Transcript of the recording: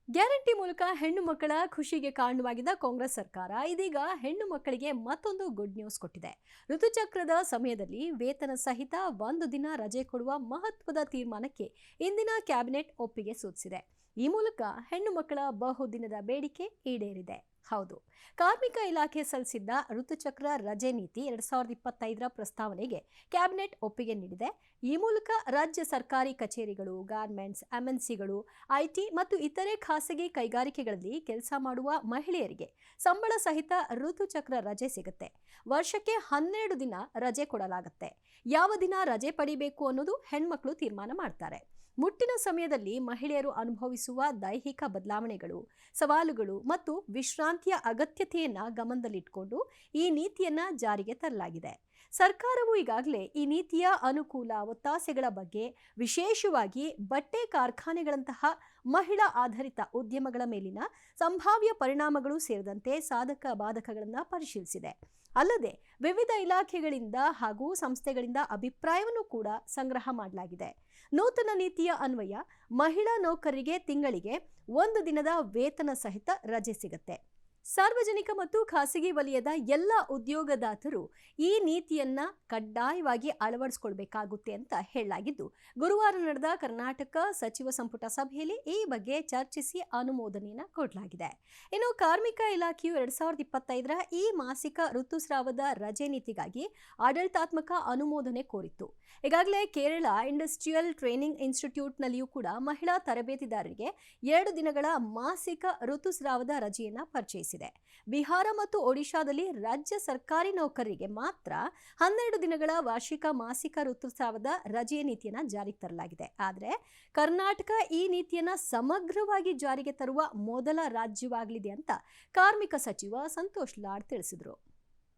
Guarantee ಮೂಲಕ ಹೆಣ್ಣು ಮಕ್ಕಳ ಖುಷಿಗೆ ಕಾರಣವಾಗಿದ್ದ ಕಾಂಗ್ರೆಸ್ ಸರ್ಕಾರ ಇದೀಗ ಹೆಣ್ಣು ಮಕ್ಕಳಿಗೆ ಮತ್ತೊಂದು ಗುಡ್ ನ್ಯೂಸ್ ಕೊಟ್ಟಿದೆ. ಋತುಚಕ್ರದ ಸಮಯದಲ್ಲಿ ವೇತನ ಸಹಿತ ಒಂದು ದಿನ ರಜೆ ಕೊಡುವ ಮಹತ್ವದ ತೀರ್ಮಾನಕ್ಕೆ ಇಂದಿನ ಕ್ಯಾಬಿನೆಟ್ ಒಪ್ಪಿಗೆ ಸೂಚಿಸಿದೆ. ಈ ಮೂಲಕ ಹೆಣ್ಣು ಮಕ್ಕಳ ಬಹುದಿನದ ಬೇಡಿಕೆ ಈಡೇರಿದೆ. ಹೌದು, ಕಾರ್ಮಿಕ ಇಲಾಖೆ ಸಲ್ಲಿಸಿದ್ದ ಋತುಚಕ್ರ ರಜೆ ನೀತಿ 2025ರ ಪ್ರಸ್ತಾವನೆಗೆ ಕ್ಯಾಬಿನೆಟ್ ಒಪ್ಪಿಗೆ ನೀಡಿದೆ. ಈ ಮೂಲಕ ರಾಜ್ಯ ಸರ್ಕಾರಿ ಕಚೇರಿಗಳು, ಗಾರ್ಮೆಂಟ್ಸ್, ಎಂಎನ್ಸಿಗಳು, ಐಟಿ ಮತ್ತು ಇತರೆ ಖಾಸಗಿ ಕೈಗಾರಿಕೆಗಳಲ್ಲಿ ಕೆಲಸ ಮಾಡುವ ಮಹಿಳೆಯರಿಗೆ ಸಂಬಳ ಸಹಿತ ಋತುಚಕ್ರ ರಜೆ ಸಿಗುತ್ತೆ. ವರ್ಷಕ್ಕೆ 12 ದಿನ ರಜೆ ಕೊಡಲಾಗುತ್ತೆ. ಯಾವ ದಿನ ರಜೆ ಪಡಿಬೇಕು ಅನ್ನೋದು ಹೆಣ್ಮಕ್ಳು ತೀರ್ಮಾನ ಮಾಡ್ತಾರೆ. ಮುಟ್ಟಿನ ಸಮಯದಲ್ಲಿ ಮಹಿಳೆಯರು ಅನುಭವಿಸುವ ದೈಹಿಕ ಬದಲಾವಣೆಗಳು, ಸವಾಲುಗಳು ಮತ್ತು ವಿಶ್ರಾಂತಿಯ ಅಗತ್ಯತೆಯನ್ನ ಗಮನದಲ್ಲಿಟ್ಟುಕೊಂಡು ಈ ನೀತಿಯನ್ನ ಜಾರಿಗೆ ತರಲಾಗಿದೆ. ಸರ್ಕಾರವು ಈಗಾಗಲೇ ಈ ನೀತಿಯ ಅನುಕೂಲ, ಒತ್ತಾಸೆಗಳ ಬಗ್ಗೆ ವಿಶೇಷವಾಗಿ ಬಟ್ಟೆ ಕಾರ್ಖಾನೆಗಳಂತಹ ಮಹಿಳಾ ಆಧಾರಿತ ಉದ್ಯಮಗಳ ಮೇಲಿನ ಸಂಭಾವ್ಯ ಪರಿಣಾಮಗಳು ಸೇರಿದಂತೆ ಸಾಧಕ ಬಾಧಕಗಳನ್ನು ಪರಿಶೀಲಿಸಿದೆ. ಅಲ್ಲದೆ ವಿವಿಧ ಇಲಾಖೆಗಳಿಂದ ಹಾಗೂ ಸಂಸ್ಥೆಗಳಿಂದ ಅಭಿಪ್ರಾಯವನ್ನು ಕೂಡ ಸಂಗ್ರಹ ಮಾಡಲಾಗಿದೆ. ನೂತನ ನೀತಿಯ ಅನ್ವಯ ಮಹಿಳಾ ನೌಕರರಿಗೆ ತಿಂಗಳಿಗೆ 1 ದಿನದ ವೇತನ ಸಹಿತ ರಜೆ ಸಿಗುತ್ತೆ. ಸಾರ್ವಜನಿಕ ಮತ್ತು ಖಾಸಗಿ ವಲಯದ ಎಲ್ಲ ಉದ್ಯೋಗದಾತರು ಈ ನೀತಿಯನ್ನ ಕಡ್ಡಾಯವಾಗಿ ಅಳವಡಿಸಿಕೊಳ್ಬೇಕಾಗುತ್ತೆ ಅಂತ ಹೇಳಲಾಗಿದ್ದು, ಗುರುವಾರ ನಡೆದ ಕರ್ನಾಟಕ ಸಚಿವ ಸಂಪುಟ ಸಭೆಯಲ್ಲಿ ಈ ಬಗ್ಗೆ ಚರ್ಚಿಸಿ ಅನುಮೋದನೆಯನ್ನ ಕೊಡಲಾಗಿದೆ. ಇನ್ನು ಕಾರ್ಮಿಕ ಇಲಾಖೆಯು 2025ರ ಈ ಮಾಸಿಕ ಋತುಸ್ರಾವದ ರಜೆ ನೀತಿಗಾಗಿ ಆಡಳಿತಾತ್ಮಕ ಅನುಮೋದನೆ ಕೋರಿತ್ತು. ಈಗಾಗಲೇ ಕೇರಳ ಇಂಡಸ್ಟ್ರಿಯಲ್ ಟ್ರೈನಿಂಗ್ ಇನ್ಸ್ಟಿಟ್ಯೂಟ್ನಲ್ಲಿಯೂ ಕೂಡ ಮಹಿಳಾ ತರಬೇತಿದಾರರಿಗೆ 2 ದಿನಗಳ ಮಾಸಿಕ ಋತುಸ್ರಾವದ ರಜೆಯನ್ನ ಪರಿಚಯಿಸಿದೆ. ಬಿಹಾರ ಮತ್ತು ಒಡಿಶಾದಲ್ಲಿ ರಾಜ್ಯ ಸರ್ಕಾರಿ ನೌಕರರಿಗೆ ಮಾತ್ರ 12 ದಿನಗಳ ವಾರ್ಷಿಕ ಮಾಸಿಕ ಋತುಸ್ರಾವದ ರಜೆಯ ನೀತಿಯನ್ನ ಜಾರಿಗೆ ತರಲಾಗಿದೆ. ಆದರೆ ಕರ್ನಾಟಕ ಈ ನೀತಿಯನ್ನ ಸಮಗ್ರವಾಗಿ ಜಾರಿಗೆ ತರುವ ಮೊದಲ ರಾಜ್ಯವಾಗಲಿದೆ ಅಂತ ಕಾರ್ಮಿಕ ಸಚಿವ ಸಂತೋಷ್ ಲಾಡ್ ತಿಳಿಸಿದರು.